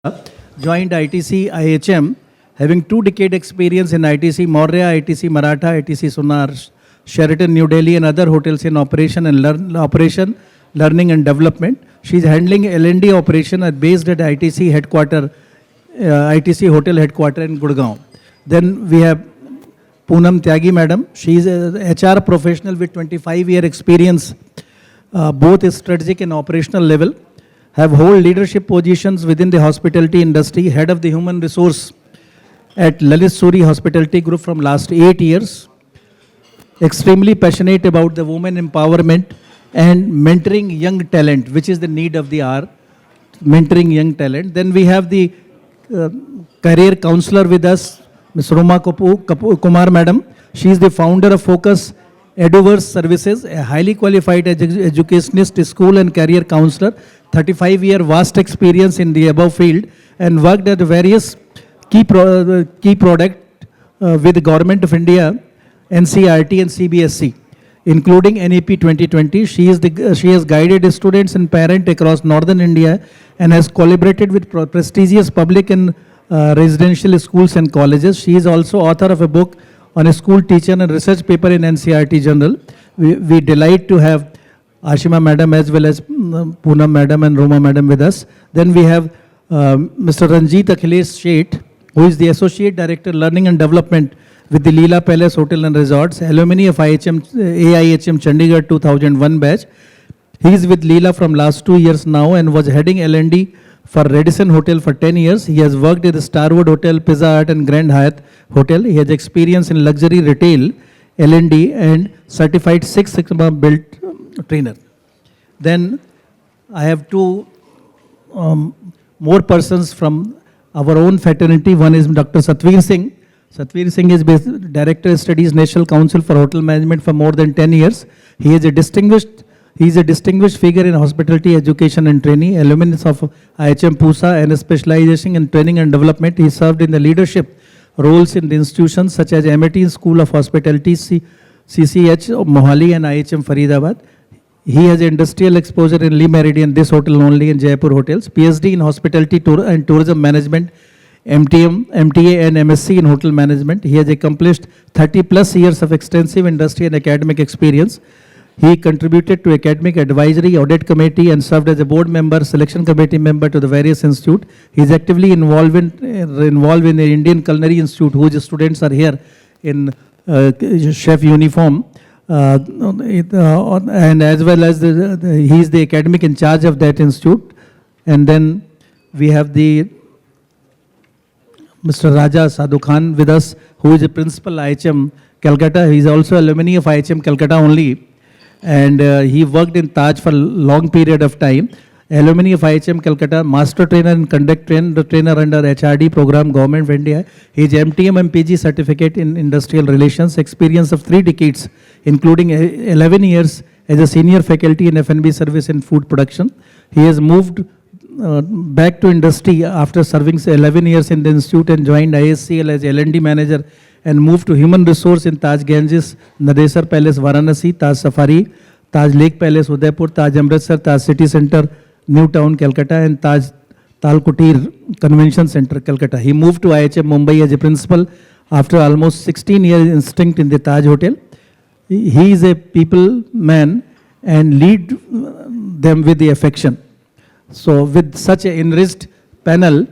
joined ITC IHM, having 2 decade experience in ITC Maurya, ITC Maratha, ITC Sonar, Sheraton New Delhi, and other hotels in operation and learning and development. She is handling L&D operation based at ITC headquarter, ITC hotel headquarter in Gurgaon. Then we have Poonam Tyagi madam. She is a HR professional with 25-year experience, both strategic and operational level. Have hold leadership positions within the hospitality industry, head of the human resource at Lalit Suri Hospitality Group from last 8 years. Extremely passionate about the women empowerment and mentoring young talent, which is the need of the hour, mentoring young talent. Then we have the career counselor with us, Ms. Roma Kumar madam. She is the founder of Focus Eduverse Services, a highly qualified educationist, school and career counselor, 35-year vast experience in the above field, and worked at various key product with the Government of India, NCRT and CBSE, including NEP 2020. She has guided students and parents across northern India and has collaborated with prestigious public and residential schools and colleges. She is also author of a book on a school teacher and research paper in NCRT Journal. We delight to have Ashima madam as well as Poonam madam and Roma madam with us. Then we have Mr. Ranjit Akhilesh Sheth, who is the Associate Director Learning and Development with the Leela Palace Hotel and Resorts, alumni of AIHM Chandigarh 2001 batch. He is with Leela from last 2 years now and was heading L&D for Radisson Hotel for 10 years. He has worked at the Starwood Hotel, Pizza Hut and Grand Hyatt Hotel. He has experience in luxury retail, L&D and certified Six Sigma built trainer. Then I have two more persons from our own fraternity. One is Dr. Satvir Singh. Satvir Singh is Director of Studies, National Council for Hotel Management for more than 10 years. He is a distinguished figure in hospitality education and training, alumnus of IHM Pusa and a specialization in training and development. He served in the leadership roles in the institutions such as MIT School of Hospitality, CCH Mohali and IHM Faridabad. He has industrial exposure in Lee Meridian, this hotel only, in Jaipur hotels. PhD in Hospitality and Tourism Management, MTA and MSc in Hotel Management. He has accomplished 30 plus years of extensive industry and academic experience. He contributed to academic advisory audit committee and served as a board member, selection committee member to the various institutes. He is actively involved in the Indian Culinary Institute, whose students are here in chef uniform. And as well as he is the academic in charge of that institute. And then we have the Mr. Raja Sadhu Khan with us, who is a principal IHM Calcutta. He is also alumni of IHM Calcutta only. And he worked in Taj for a long period of time. Alumni of IHM Calcutta, master trainer and conduct trainer under HRD program, Government of India. He is MTM MPG certificate in industrial relations, experience of 3 decades, including 11 years as a senior faculty in F&B service and food production. He has moved back to industry after serving 11 years in the institute and joined ISCL as L&D manager and moved to human resource in Taj Ganges, Nadesar Palace, Varanasi, Taj Safari, Taj Lake Palace, Udaipur, Taj Amritsar, Taj City Center, New Town, Calcutta, and Taj Tal Kutir Convention Center, Calcutta. He moved to IHM Mumbai as a principal after almost 16 years instinct in the Taj Hotel. He is a people man and lead them with the affection. So with such an enriched panel,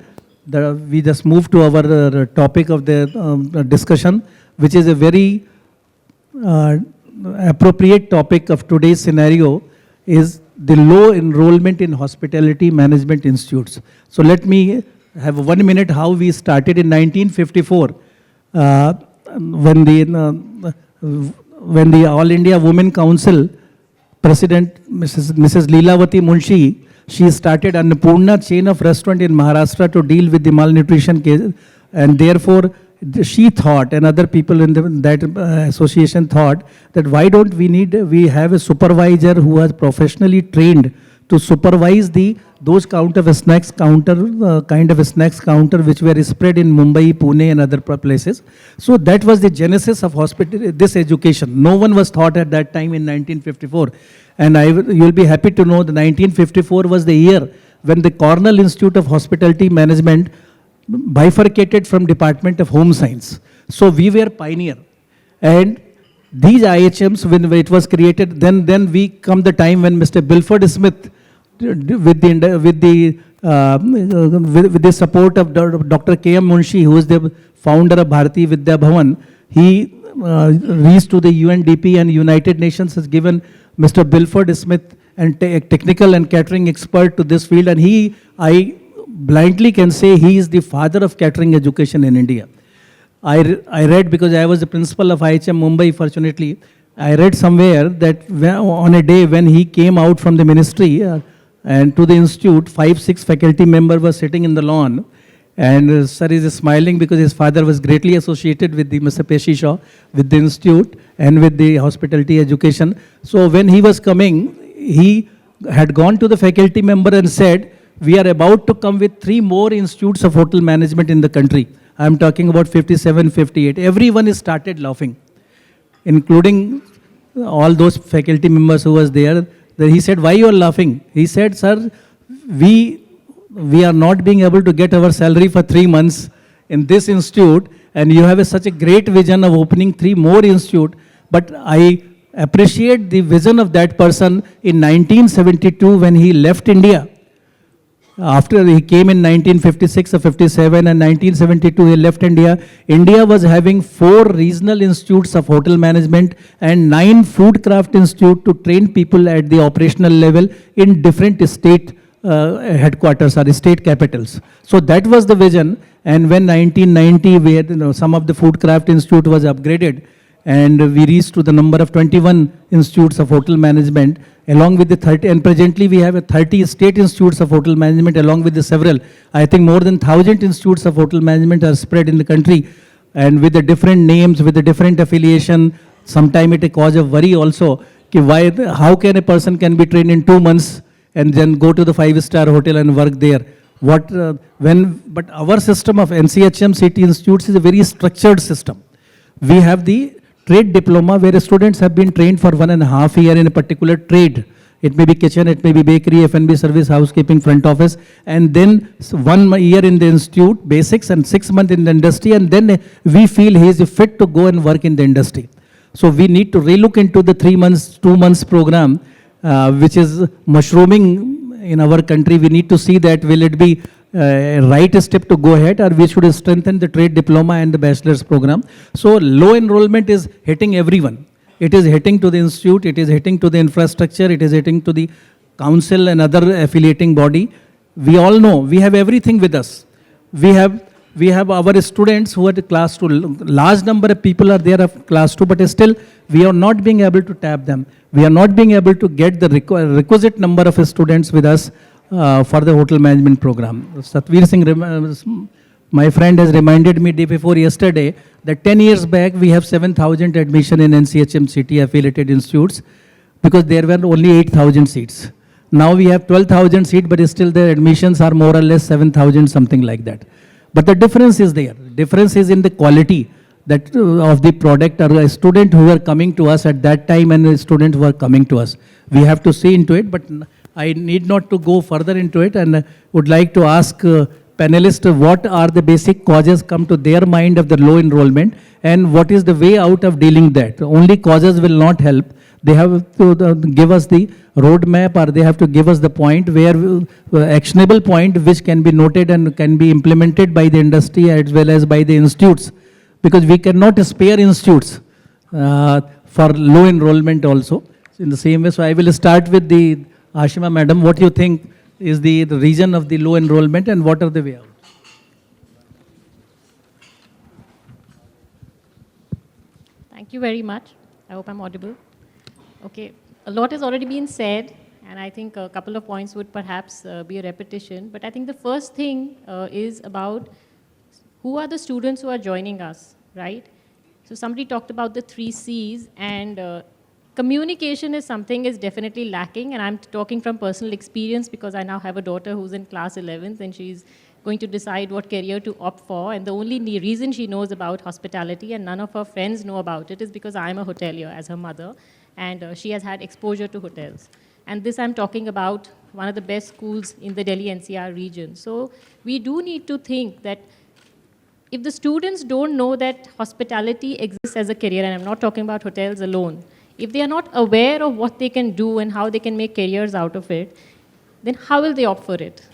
we just move to our topic of the discussion, which is a very appropriate topic of today's scenario, is the low enrollment in hospitality management institutes. So let me have 1 minute how we started in 1954 when the All India Women Council President Mrs. Leelavati Munshi, she started Annapurna chain of restaurant in Maharashtra to deal with the malnutrition case, and therefore she thought, and other people in that association thought, that why don't we have a supervisor who was professionally trained to supervise those kind of a snacks counter which were spread in Mumbai, Pune and other places. So that was the genesis of this education. No one was taught at that time in 1954. And you'll be happy to know that 1954 was the year when the Cornell Institute of Hospitality Management bifurcated from Department of Home Science. So we were pioneer. And these IHMs, when it was created, then we come the time when Mr. Bilford Smith, with the support of Dr. K.M. Munshi, who is the founder of Bharati Vidya Bhavan, he reached to the UNDP and United Nations has given Mr. Bilford Smith and technical and catering expert to this field, and I blindly can say he is the father of catering education in India. I read, because I was the principal of IHM Mumbai, fortunately, I read somewhere that on a day when he came out from the ministry and to the institute, 5-6 faculty members were sitting in the lawn, and sir is smiling because his father was greatly associated with the Mr. Peshi Shaw, with the institute and with the hospitality education. So when he was coming, he had gone to the faculty member and said, we are about to come with 3 more institutes of hotel management in the country. I am talking about 57, 58. Everyone started laughing, including all those faculty members who was there. Then he said, why you are laughing? He said, sir, we are not being able to get our salary for 3 months in this institute, and you have such a great vision of opening 3 more institutes. But I appreciate the vision of that person in 1972 when he left India. After he came in 1956 or 57 and 1972 he left India. India was having 4 regional institutes of hotel management and 9 food craft institutes to train people at the operational level in different state headquarters or state capitals. So that was the vision. And when 1990 we had, some of the food craft institute was upgraded, and we reached to the number of 21 institutes of hotel management along with the 30, and presently we have 30 state institutes of hotel management along with the several, I think more than 1,000 institutes of hotel management are spread in the country, and with the different names, with the different affiliation. Sometimes it is a cause of worry also, how can a person can be trained in 2 months and then go to the 5-star hotel and work there. But our system of NCHM City Institutes is a very structured system. We have the trade diploma where students have been trained for 1.5 years in a particular trade. It may be kitchen, it may be bakery, F&B service, housekeeping, front office, and then 1 year in the institute, basics, and 6 months in the industry, and then we feel he is fit to go and work in the industry. So we need to relook into the 3 months, 2 months program, which is mushrooming in our country. We need to see that will it be right step to go ahead, or we should strengthen the trade diploma and the bachelor's program. So low enrollment is hitting everyone. It is hitting to the institute, it is hitting to the infrastructure, it is hitting to the council and other affiliating body. We all know, we have everything with us. We have our students who are at class 2. Large number of people are there of class 2, but still we are not being able to tap them. We are not being able to get the requisite number of students with us for the hotel management program. Satvir Singh, my friend, has reminded me day before yesterday that 10 years back we have 7,000 admission in NCHM City affiliated institutes because there were only 8,000 seats. Now we have 12,000 seats, but still the admissions are more or less 7,000, something like that. But the difference is there. The difference is in the quality that of the product, or a student who were coming to us at that time and the students who are coming to us. We have to see into it, but I need not to go further into it, and would like to ask panelists what are the basic causes come to their mind of the low enrollment, and what is the way out of dealing that. Only causes will not help. They have to give us the roadmap, or they have to give us the point where actionable point which can be noted and can be implemented by the industry as well as by the institutes, because we cannot spare institutes for low enrollment also. So in the same way, so I will start with the Ashima madam. What do you think is the reason of the low enrollment and what are the way out? Thank you very much. I hope I'm audible. Okay, a lot has already been said, and I think a couple of points would perhaps be a repetition. But I think the first thing is about who are the students who are joining us, right? So somebody talked about the 3 C's, and communication is something is definitely lacking, and I'm talking from personal experience because I now have a daughter who's in class 11th, and she's going to decide what career to opt for, and the only reason she knows about hospitality and none of her friends know about it is because I'm a hotelier as her mother, and she has had exposure to hotels. And this I'm talking about one of the best schools in the Delhi NCR region. So we do need to think that if the students don't know that hospitality exists as a career, and I'm not talking about hotels alone, if they are not aware of what they can do and how they can make careers out of it, then how will they opt for it?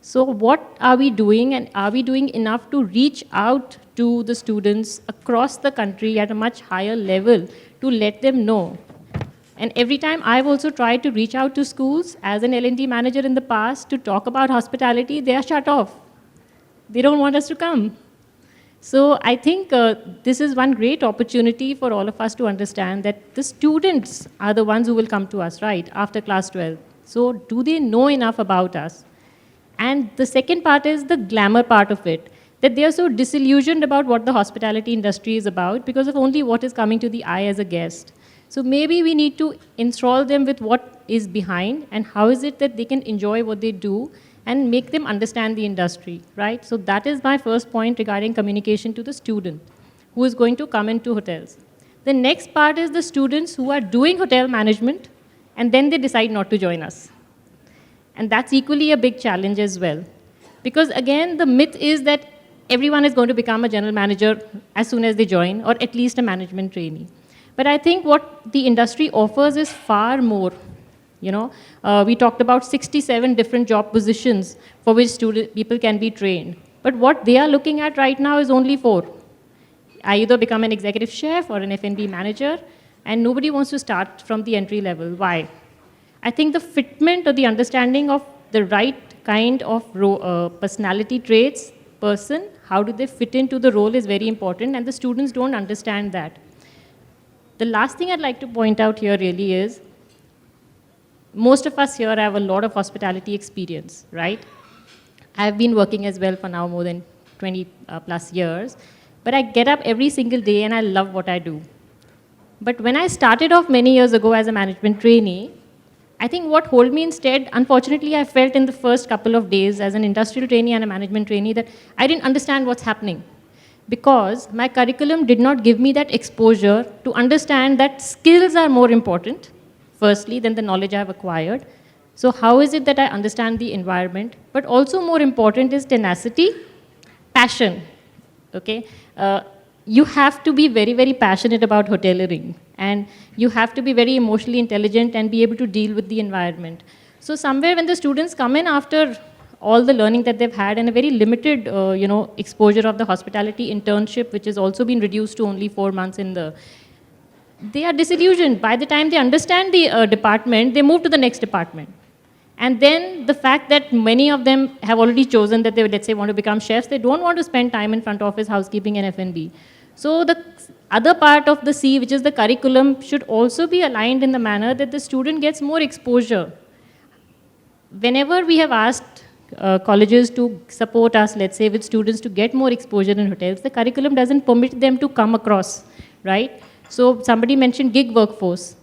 So what are we doing, and are we doing enough to reach out to the students across the country at a much higher level to let them know? And every time I've also tried to reach out to schools as an L&D manager in the past to talk about hospitality, they are shut off. They don't want us to come. So I think this is one great opportunity for all of us to understand that the students are the ones who will come to us, right, after class 12. So do they know enough about us? And the second part is the glamour part of it, that they are so disillusioned about what the hospitality industry is about because of only what is coming to the eye as a guest. So maybe we need to enthrall them with what is behind and how is it that they can enjoy what they do and make them understand the industry, right? So that is my first point regarding communication to the student who is going to come into hotels. The next part is the students who are doing hotel management and then they decide not to join us. And that's equally a big challenge as well. Because again, the myth is that everyone is going to become a general manager as soon as they join, or at least a management trainee. But I think what the industry offers is far more. You know, we talked about 67 different job positions for which people can be trained. But what they are looking at right now is only 4. I either become an executive chef or an F&B manager, and nobody wants to start from the entry level. Why? I think the fitment or the understanding of the right kind of personality traits, person, how do they fit into the role is very important, and the students don't understand that. The last thing I'd like to point out here really is, most of us here have a lot of hospitality experience, right? I've been working as well for now more than 20 plus years, but I get up every single day and I love what I do. But when I started off many years ago as a management trainee, I think what hold me instead, unfortunately, I felt in the first couple of days as an industrial trainee and a management trainee that I didn't understand what's happening because my curriculum did not give me that exposure to understand that skills are more important, firstly, than the knowledge I've acquired. So how is it that I understand the environment? But also more important is tenacity, passion, okay? You have to be very, very passionate about hoteliering, and you have to be very emotionally intelligent and be able to deal with the environment. So somewhere when the students come in after all the learning that they've had and a very limited exposure of the hospitality internship, which has also been reduced to only 4 months they are disillusioned. By the time they understand the department, they move to the next department. And then the fact that many of them have already chosen that they, let's say, want to become chefs, they don't want to spend time in front office, housekeeping, and F&B. So the other part of the C, which is the curriculum, should also be aligned in the manner that the student gets more exposure. Whenever we have asked colleges to support us, let's say, with students to get more exposure in hotels, the curriculum doesn't permit them to come across, right? So somebody mentioned gig workforce.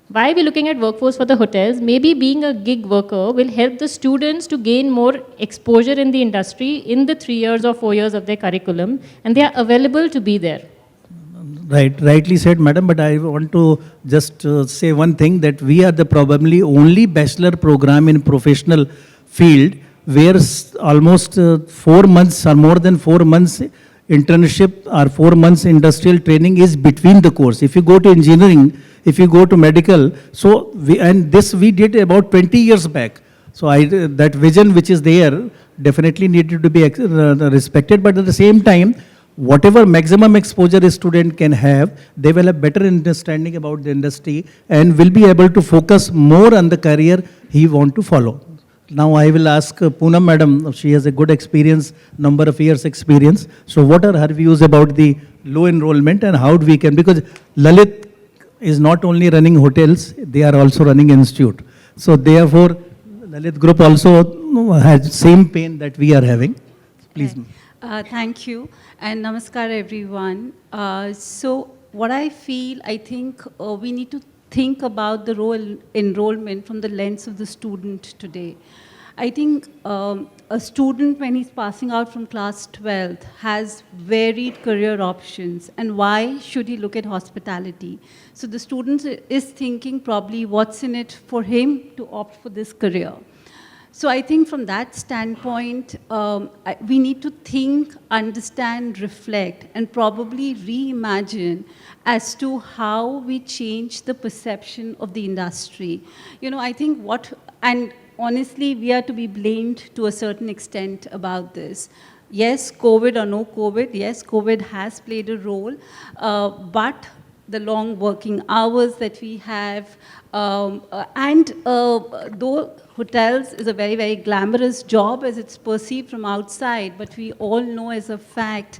Why are we looking at workforce for the hotels? Maybe being a gig worker will help the students to gain more exposure in the industry in the 3 years or 4 years of their curriculum, and they are available to be there. Right, rightly said, madam, but I want to just say one thing, that we are the probably only bachelor program in professional field where almost 4 months or more than 4 months internship or 4 months industrial training is between the course. If you go to engineering, if you go to medical, so we did about 20 years back. So that vision which is there definitely needed to be respected, but at the same time, whatever maximum exposure a student can have, they will have better understanding about the industry and will be able to focus more on the career he want to follow. Now I will ask Poonam madam, she has a good experience, number of years experience. So what are her views about the low enrollment and how we can, because Lalit is not only running hotels, they are also running institute. So therefore, Lalit group also has same pain that we are having. Please. Thank you, and namaskar everyone. So what I feel, I think we need to think about the role enrollment from the lens of the student today. I think a a student, when he's passing out from class 12th, has varied career options, and why should he look at hospitality? So the student is thinking probably what's in it for him to opt for this career. So I think from that standpoint, we need to think, understand, reflect, and probably reimagine as to how we change the perception of the industry. You know, I think and honestly, we are to be blamed to a certain extent about this. Yes, COVID or no COVID, yes, COVID has played a role, but the long working hours that we have, though hotels is a very, very glamorous job as it's perceived from outside, but we all know as a fact,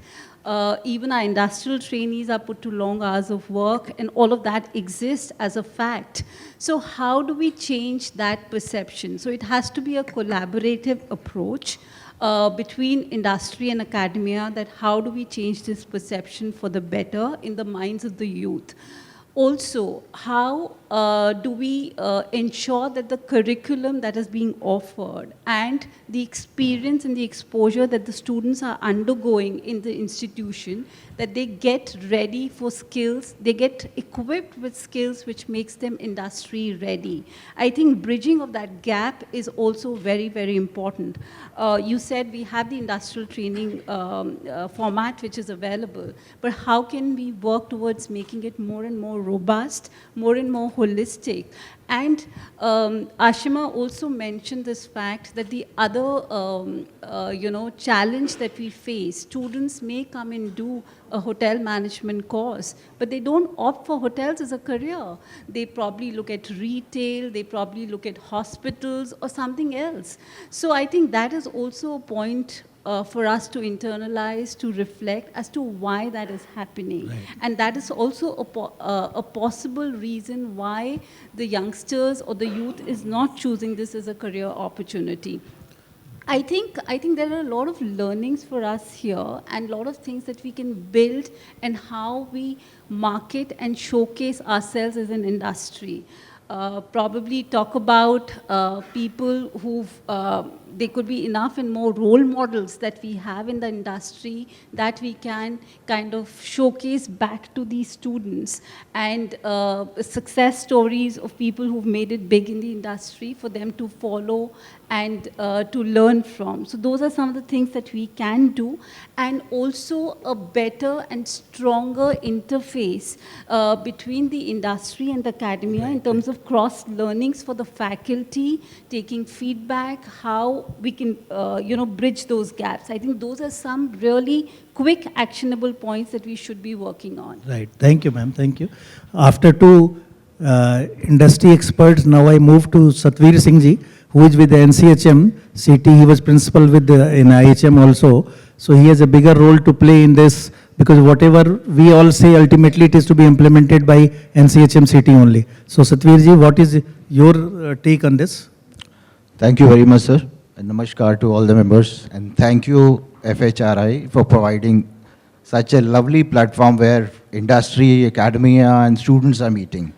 even our industrial trainees are put to long hours of work, and all of that exists as a fact. So how do we change that perception? So it has to be a collaborative approach between industry and academia, that how do we change this perception for the better in the minds of the youth. Also, how do we ensure that the curriculum that is being offered and the experience and the exposure that the students are undergoing in the institution, that they get ready for skills, they get equipped with skills which makes them industry ready. I think bridging of that gap is also very, very important. You said we have the industrial training format which is available, but how can we work towards making it more and more robust, more and more holistic? And Ashima also mentioned this fact that the other challenge that we face, students may come and do a hotel management course, but they don't opt for hotels as a career. They probably look at retail, they probably look at hospitals or something else. So I think that is also a point for us to internalize, to reflect as to why that is happening. Right. And that is also a possible reason why the youngsters or the youth is not choosing this as a career opportunity. I think there are a lot of learnings for us here and a lot of things that we can build and how we market and showcase ourselves as an industry. Probably talk about people who've, there could be enough and more role models that we have in the industry that we can kind of showcase back to these students, and success stories of people who've made it big in the industry for them to follow and to learn from. So those are some of the things that we can do, and also a better and stronger interface between the industry and the academia in terms of cross learnings for the faculty, taking feedback, how we can bridge those gaps. I think those are some really quick actionable points that we should be working on. Right. Thank you, ma'am. Thank you. After two industry experts, now I move to Satvir Singh ji, who is with the NCHM CT. He was principal with in IHM also. So he has a bigger role to play in this, because whatever we all say, ultimately it is to be implemented by NCHM CT only. So Satvir ji, what is your take on this? Thank you very much, sir. And namaskar to all the members. And thank you, FHRI, for providing such a lovely platform where industry, academia, and students are meeting.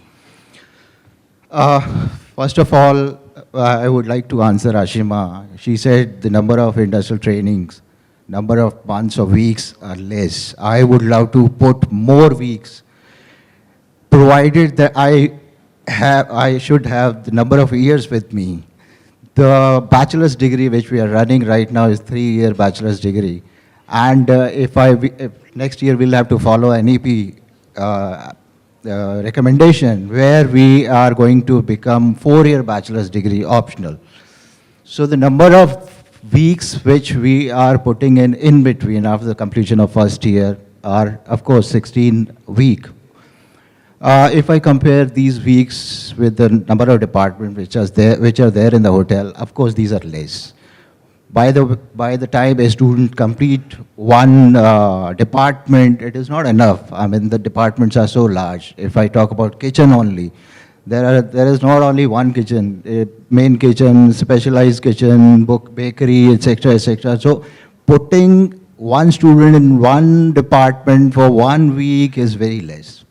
First of all, I would like to answer Ashima. She said the number of industrial trainings, number of months or weeks are less. I would love to put more weeks, provided that I should have the number of years with me. The bachelor's degree which we are running right now is 3-year bachelor's degree. And if next year we'll have to follow NEP recommendation, where we are going to become 4-year bachelor's degree optional. So the number of weeks which we are putting in between after the completion of first year are, of course, 16 weeks. If I compare these weeks with the number of departments which are there in the hotel, of course these are less. By the time a student complete one department, it is not enough. I mean, the departments are so large. If I talk about kitchen only, there is not only one kitchen, a main kitchen, specialized kitchen, bakery, etc., etc. So putting one student in one department for 1 week is very less.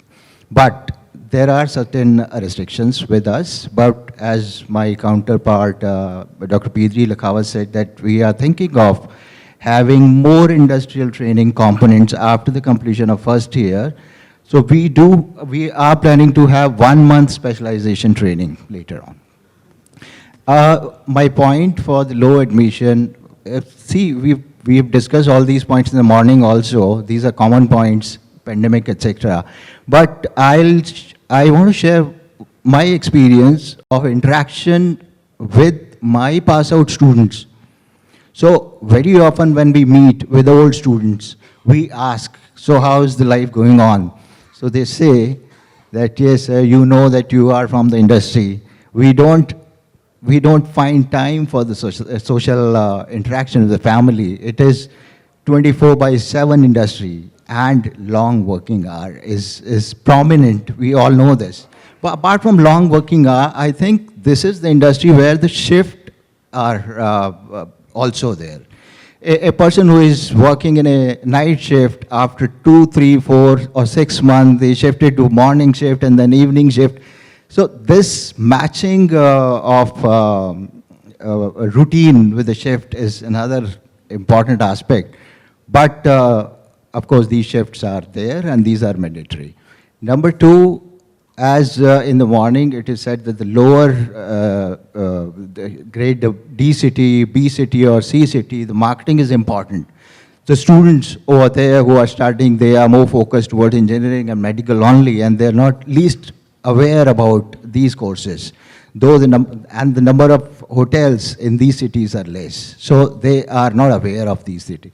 But there are certain restrictions with us, but as my counterpart, Dr. P3 Lakhawat said, that we are thinking of having more industrial training components after the completion of first year. So we are planning to have 1 month specialization training later on. My point for the low admission, see, we've discussed all these points in the morning also. These are common points, pandemic, etc. But I want to share my experience of interaction with my pass-out students. So very often when we meet with old students, we ask, so how is the life going on? So they say that, yes, you know that you are from the industry. We don't find time for the social interaction with the family. It is 24/7 industry, and long working hour is prominent. We all know this. But apart from long working hour, I think this is the industry where the shift are also there. A person who is working in a night shift, after 2, 3, 4, or 6 months, they shifted to morning shift and then evening shift. So this matching of a routine with the shift is another important aspect. But of course, these shifts are there and these are mandatory. Number two, as in the morning, it is said that the lower the grade, the D city, B city, or C city, the marketing is important. The students over there who are studying, they are more focused towards engineering and medical only, and they're not least aware about these courses. Though the number of hotels in these cities are less, so they are not aware of these cities.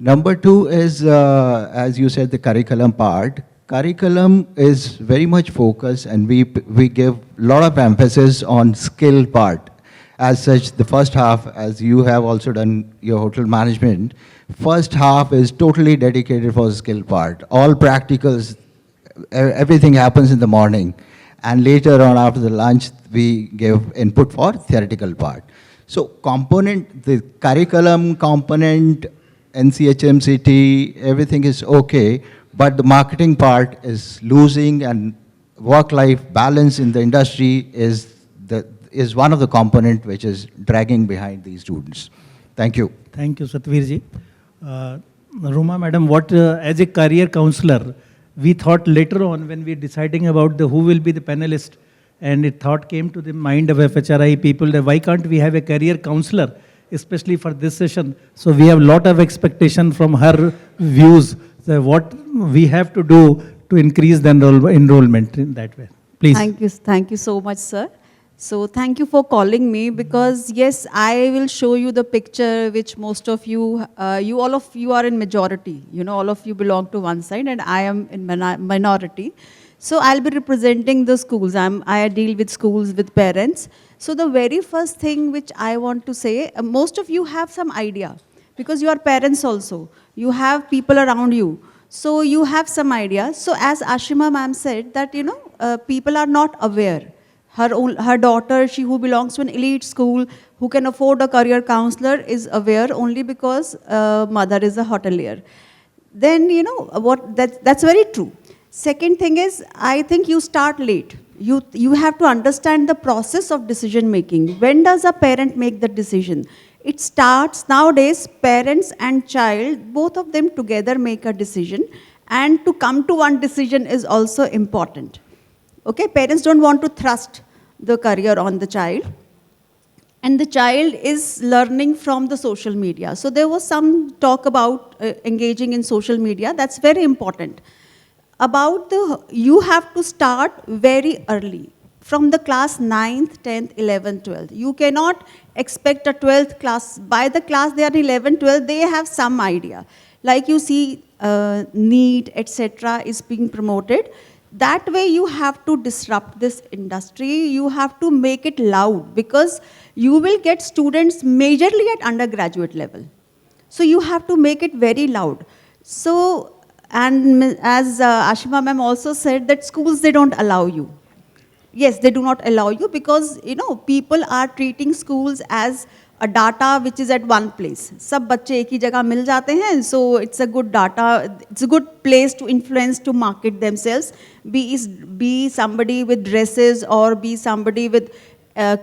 Number two is, as you said, the curriculum part. Curriculum is very much focused, and we give a lot of emphasis on skill part. As such, the first half, as you have also done your hotel management, first half is totally dedicated for the skill part. All practicals, everything happens in the morning. And later on, after the lunch, we give input for theoretical part. So component, the curriculum component, NCHMCT, everything is okay, but the marketing part is losing, and work-life balance in the industry is one of the component which is dragging behind these students. Thank you. Thank you, Satvirji. Ruma madam, what as a career counselor, we thought later on when we were deciding about who will be the panelist, and a thought came to the mind of FHRI people that why can't we have a career counselor, especially for this session. So we have a lot of expectation from her views, what we have to do to increase the enrollment in that way. Please. Thank you so much, sir. So thank you for calling me, because yes, I will show you the picture which most of you, all of you are in majority. You know, all of you belong to one side and I am in minority. So I'll be representing the schools. I deal with schools, with parents. So the very first thing which I want to say, most of you have some idea, because you are parents also. You have people around you. So you have some idea. So as Ashima ma'am said that, you know, people are not aware. Her daughter, who belongs to an elite school, who can afford a career counselor, is aware only because mother is a hotelier. Then, you know, that's very true. Second thing is, I think you start late. You have to understand the process of decision making. When does a parent make the decision? It starts nowadays, parents and child, both of them together make a decision, and to come to one decision is also important. Okay, parents don't want to thrust the career on the child, and the child is learning from the social media. So there was some talk about engaging in social media. That's very important. You have to start very early, from the class 9th, 10th, 11th, 12th. You cannot expect a 12th class. By the class they are 11, 12, they have some idea. Like you see, NEET, etc. is being promoted. That way you have to disrupt this industry. You have to make it loud, because you will get students majorly at undergraduate level. So you have to make it very loud. So, and as Ashima ma'am also said, that schools, they don't allow you. Yes, they do not allow you, because, you know, people are treating schools as a data which is at one place. सब बच्चे एक ही जगह मिल जाते हैं, so it's a good data, it's a good place to influence, to market themselves, be somebody with dresses or be somebody with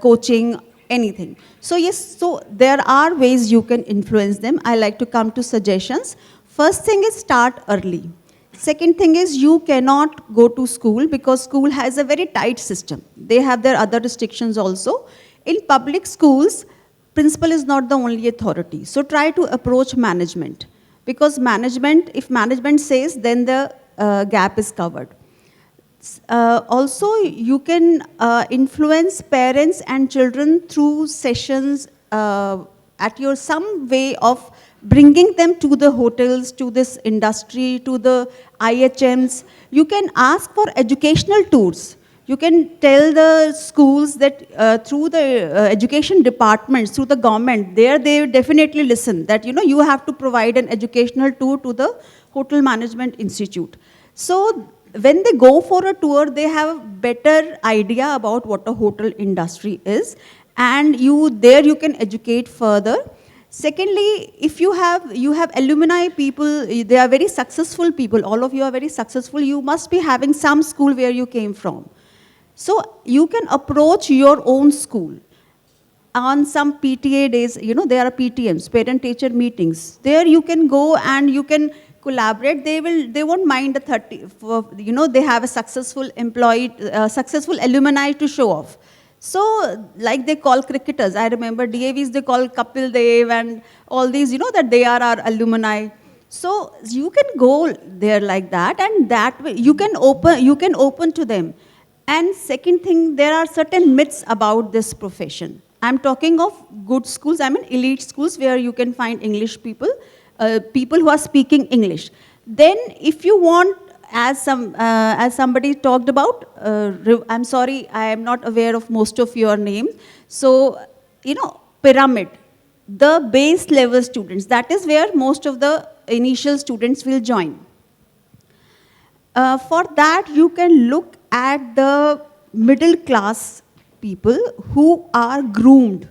coaching, anything. So yes, so there are ways you can influence them. I like to come to suggestions. First thing is start early. Second thing is you cannot go to school because school has a very tight system. They have their other restrictions also. In public schools, principal is not the only authority. So try to approach management, because management, if management says, then the gap is covered. Also, you can influence parents and children through sessions at your some way of bringing them to the hotels, to this industry, to the IHMs. You can ask for educational tours. You can tell the schools that through the education departments, through the government, there they definitely listen that, you know, you have to provide an educational tour to the Hotel Management Institute. So when they go for a tour, they have a better idea about what a hotel industry is, and you can educate further. Secondly, if you have alumni people, they are very successful people, all of you are very successful, you must be having some school where you came from. So you can approach your own school. On some PTA days, you know, there are PTMs, parent-teacher meetings. There you can go and you can collaborate. They won't mind the 30, you know, they have a successful employee, successful alumni to show off. So, like they call cricketers, I remember DAVs, they call Kapil Dev and all these, you know, that they are our alumni. So you can go there like that, and that way you can open to them. And second thing, there are certain myths about this profession. I'm talking of good schools, I mean elite schools where you can find English people, people who are speaking English. Then if you want, as somebody talked about, I'm sorry, I am not aware of most of your names. So, you know, pyramid, the base level students, that is where most of the initial students will join. For that, you can look at the middle class people who are groomed.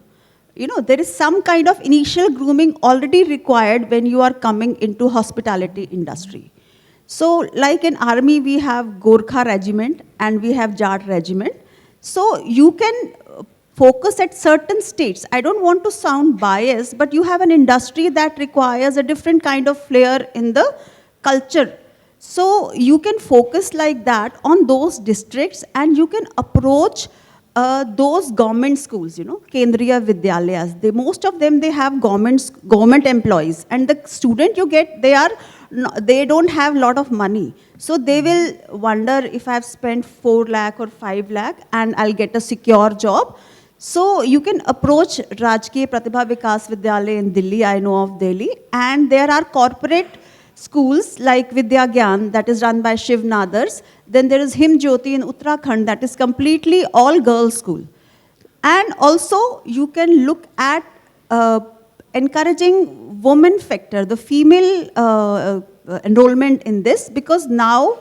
You know, there is some kind of initial grooming already required when you are coming into hospitality industry. So, like in army, we have Gorkha regiment and we have Jat regiment. So, you can focus at certain states. I don't want to sound biased, but you have an industry that requires a different kind of flair in the culture. So, you can focus like that on those districts, and you can approach those government schools, you know, Kendriya Vidyalayas. Most of them, they have government employees, and the student you get, they don't have a lot of money. So they will wonder, if I've spent 4 lakh or 5 lakh and I'll get a secure job. So you can approach Rajkiya Pratibha Vikas Vidyalaya in Delhi, I know of Delhi, and there are corporate schools like Vidya Gyan, that is run by Shiv Nadars. Then there is Him Jyoti in Uttarakhand, that is completely all girls school. And also you can look at encouraging women factor, the female enrollment in this, because now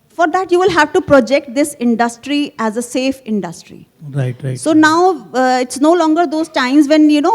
for that you will have to project this industry as a safe industry. Right, right. So now it's no longer those times when, you know,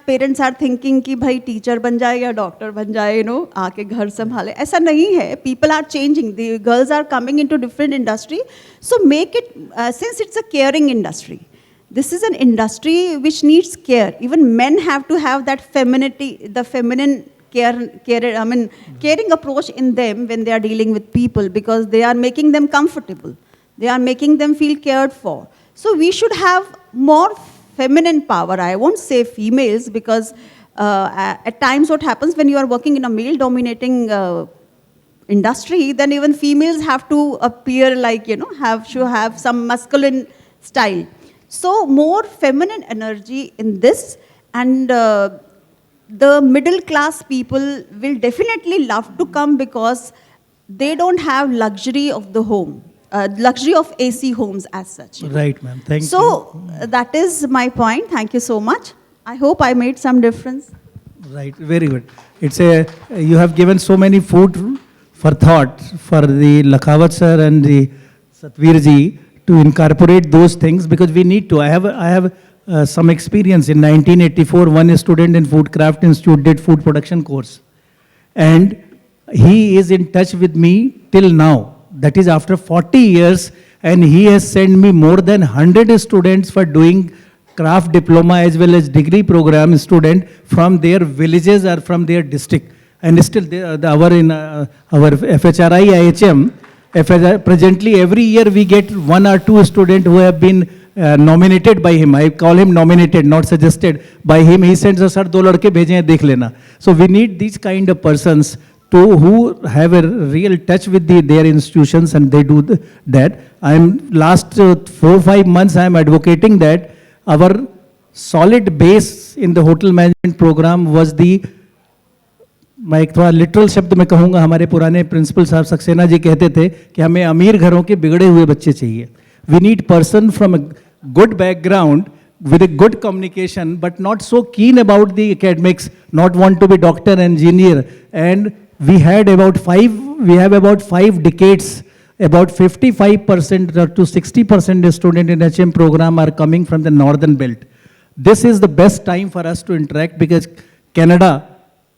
parents are thinking कि भाई teacher बन जाए या doctor बन जाए, you know, आके घर संभाले. ऐसा नहीं है. People are changing. The girls are coming into different industry. So make it, since it's a caring industry, this is an industry which needs care. Even men have to have that femininity, the feminine caring approach in them when they are dealing with people, because they are making them comfortable. They are making them feel cared for. So we should have more feminine power. I won't say females, because at times what happens when you are working in a male-dominating industry, then even females have to appear like, you know, have some masculine style. So more feminine energy in this, and the middle class people will definitely love to come, because they don't have luxury of the home, luxury of AC homes as such. Right, ma'am. Thank you. So that is my point. Thank you so much. I hope I made some difference. Right, very good. You have given so many food for thought for the Lakhawat sir and the Satvir ji to incorporate those things, because we need to. I have some experience. In 1984, one student in Food Craft Institute did food production course. And he is in touch with me till now. That is after 40 years, and he has sent me more than 100 students for doing craft diploma as well as degree program student from their villages or from their district. And still, our FHRI IHM, presently every year we get 1 or 2 students who have been nominated by him. I call him nominated, not suggested by him. He sends us, sir, 2 ladke bheje hain, dekh lena. So we need these kind of persons who have a real touch with their institutions, and they do that. Last 4-5 months, I am advocating that our solid base in the hotel management program was मैं एक थोड़ा literal शब्द में कहूँगा, हमारे पुराने principal साहब सक्सेना जी कहते थे कि हमें अमीर घरों के बिगड़े हुए बच्चे चाहिए. We need person from a good background with a good communication, but not so keen about the academics, not want to be doctor, engineer. And we have about 5 decades, about 55% to 60% student in HM program are coming from the northern belt. This is the best time for us to interact because Canada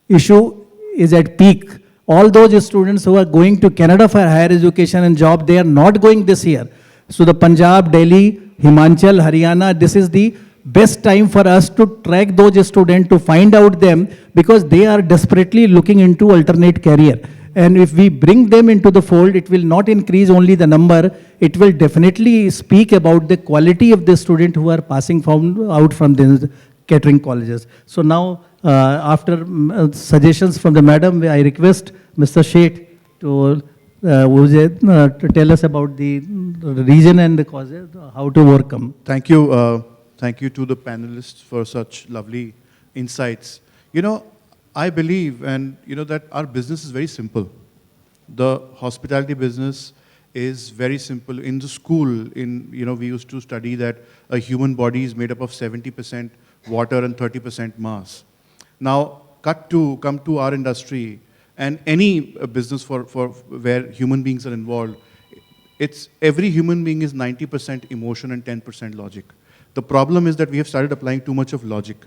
issue is at peak. All those students who are going to Canada for higher education and job, they are not going this year. So the Punjab, Delhi, Himachal, Haryana, this is the best time for us to track those students, to find out them, because they are desperately looking into alternate career. And if we bring them into the fold, it will not increase only the number, it will definitely speak about the quality of the student who are passing out from the catering colleges. So now, after suggestions from the madam, I request Mr. Sheth to tell us about the reason and the causes, how to overcome. Thank you. Thank you to the panelists for such lovely insights. You know, I believe, and you know, that our business is very simple. The hospitality business is very simple. In the school, we used to study that a human body is made up of 70% water and 30% mass. Now, come to our industry and any business for where human beings are involved. It's every human being is 90% emotion and 10% logic. The problem is that we have started applying too much of logic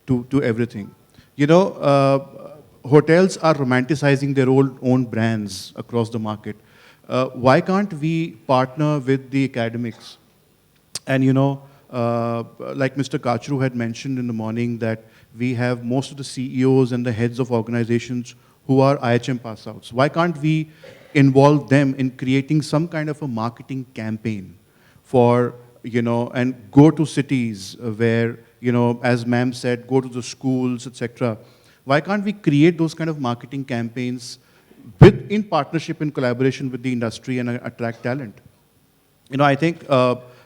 to everything. You know, hotels are romanticizing their own brands across the market. Why can't we partner with the academics? And you know, like Mr. Kachru had mentioned in the morning, that we have most of the CEOs and the heads of organizations who are IHM pass outs. Why can't we involve them in creating some kind of a marketing campaign for, you know, and go to cities where, you know, as ma'am said, go to the schools, etc. Why can't we create those kind of marketing campaigns in partnership, in collaboration with the industry, and attract talent? You know, I think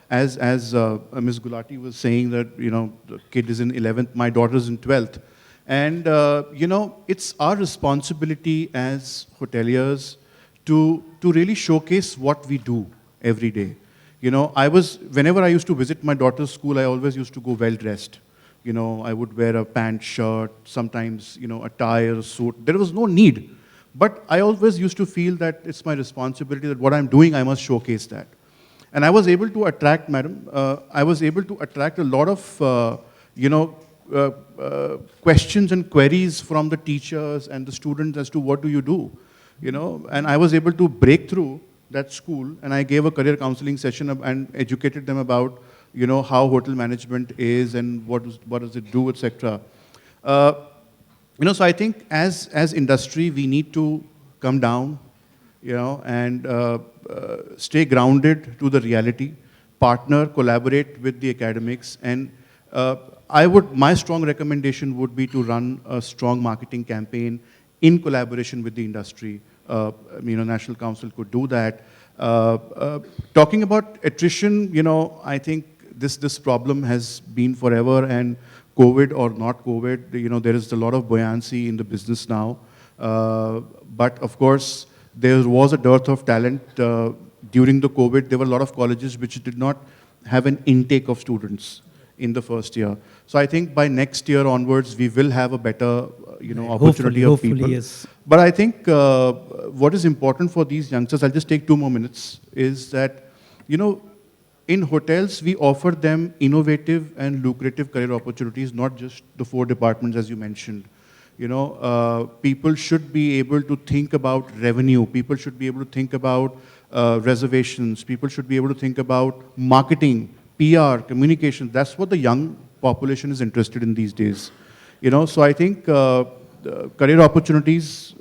as Ms. Gulati was saying that, you know, the kid is in 11th, my daughter's in 12th. And, you know, it's our responsibility as hoteliers to really showcase what we do every day. You know, whenever I used to visit my daughter's school, I always used to go well-dressed. You know, I would wear a pant, shirt, sometimes, you know, a tie or a suit. There was no need. But I always used to feel that it's my responsibility, that what I'm doing, I must showcase that. And I was able to attract, madam, I was able to attract a lot of, you know, questions and queries from the teachers and the students as to what do you do, you know. And I was able to break through that school, and I gave a career counseling session and educated them about, you know, how hotel management is and what does it do, etc. You know, so I think as industry, we need to come down, you know, and stay grounded to the reality, partner, collaborate with the academics, and my strong recommendation would be to run a strong marketing campaign in collaboration with the industry. You know, National Council could do that. Talking about attrition, you know, I think this problem has been forever, and COVID or not COVID, you know, there is a lot of buoyancy in the business now. But of course, there was a dearth of talent during the COVID. There were a lot of colleges which did not have an intake of students in the first year. So I think by next year onwards, we will have a better, you know, opportunity of people. Yes. But I think what is important for these youngsters, I'll just take 2 more minutes, is that, you know, in hotels, we offer them innovative and lucrative career opportunities, not just the 4 departments as you mentioned. People should be able to think about revenue. People should be able to think about reservations. People should be able to think about marketing, PR, communication. That's what the young population is interested in these days. So I think career opportunities,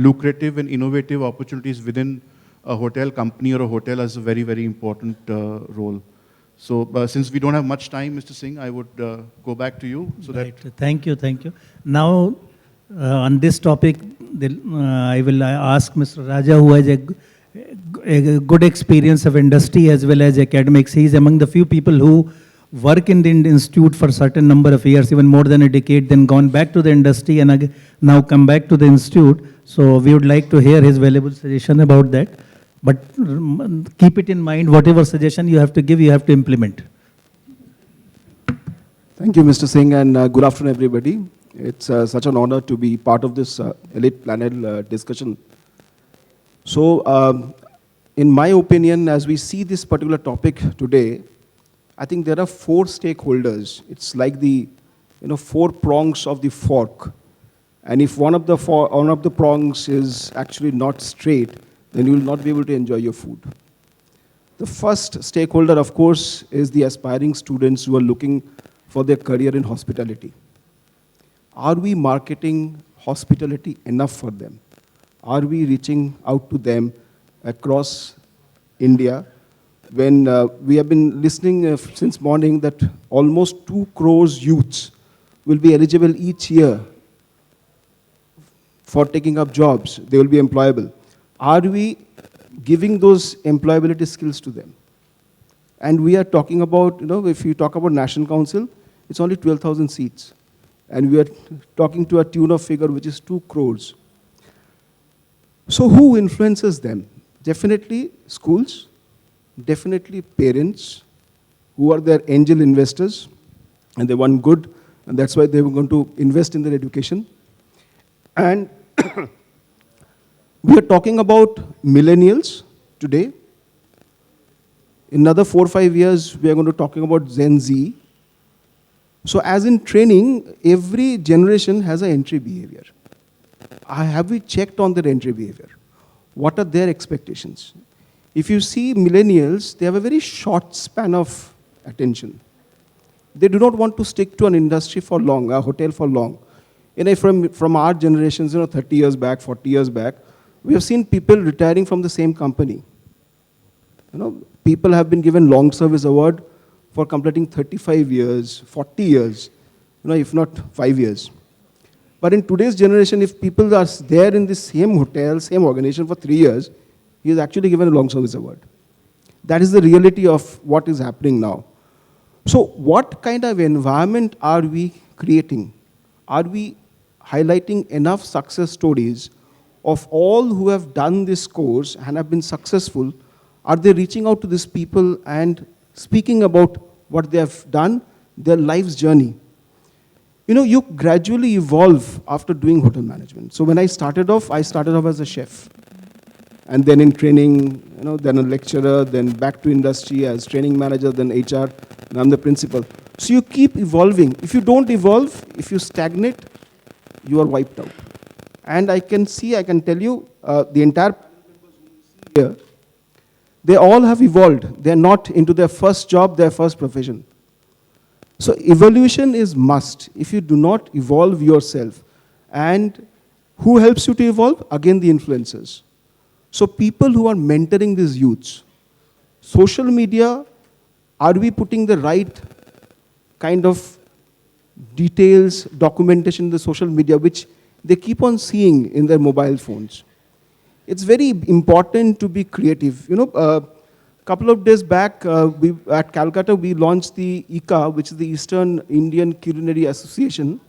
lucrative and innovative opportunities within a hotel company or a hotel has a very, very important role. So since we don't have much time, Mr. Singh, I would go back to you. Right. Thank you. Now, on this topic, I will ask Mr. Raja, who has a good experience of industry as well as academics. He is among the few people who work in the institute for a certain number of years, even more than a decade, then gone back to the industry and now come back to the institute. So we would like to hear his valuable suggestion about that. But keep it in mind, whatever suggestion you have to give, you have to implement. Thank you, Mr. Singh, and good afternoon, everybody. It's such an honor to be part of this elite panel discussion. So, in my opinion, as we see this particular topic today, I think there are 4 stakeholders. It's like the 4 prongs of the fork. And if one of the prongs is actually not straight, then you will not be able to enjoy your food. The first stakeholder, of course, is the aspiring students who are looking for their career in hospitality. Are we marketing hospitality enough for them? Are we reaching out to them across India? When we have been listening since morning that almost 2 crores youths will be eligible each year for taking up jobs. They will be employable. Are we giving those employability skills to them? And we are talking about, if you talk about National Council, it's only 12,000 seats. And we are talking to a tune of figure which is 2 crores. So who influences them? Definitely schools, definitely parents, who are their angel investors, and they want good, and that's why they were going to invest in their education. And we are talking about millennials today. In another 4 or 5 years, we are going to talking about Gen Z. So as in training, every generation has an entry behavior. Have we checked on their entry behavior? What are their expectations? If you see millennials, they have a very short span of attention. They do not want to stick to an industry for long, a hotel for long. From our generations, 30 years back, 40 years back, we have seen people retiring from the same company. People have been given long service award for completing 35 years, 40 years, if not 5 years. But in today's generation, if people are there in the same hotel, same organization for 3 years, he is actually given a long service award. That is the reality of what is happening now. So what kind of environment are we creating? Are we highlighting enough success stories of all who have done this course and have been successful? Are they reaching out to these people and speaking about what they have done, their life's journey? You gradually evolve after doing hotel management. So when I started off as a chef. And then in training, then a lecturer, then back to industry as training manager, then HR, and I'm the principal. So you keep evolving. If you don't evolve, if you stagnate, you are wiped out. And I can tell you, the entire here, they all have evolved. They're not into their first job, their first profession. So evolution is must. If you do not evolve yourself, and who helps you to evolve? Again, the influencers. So people who are mentoring these youths, social media, are we putting the right kind of details, documentation in the social media, which they keep on seeing in their mobile phones? It's very important to be creative. A couple of days back, at Calcutta, we launched the ICA, which is the Eastern Indian Culinary Association.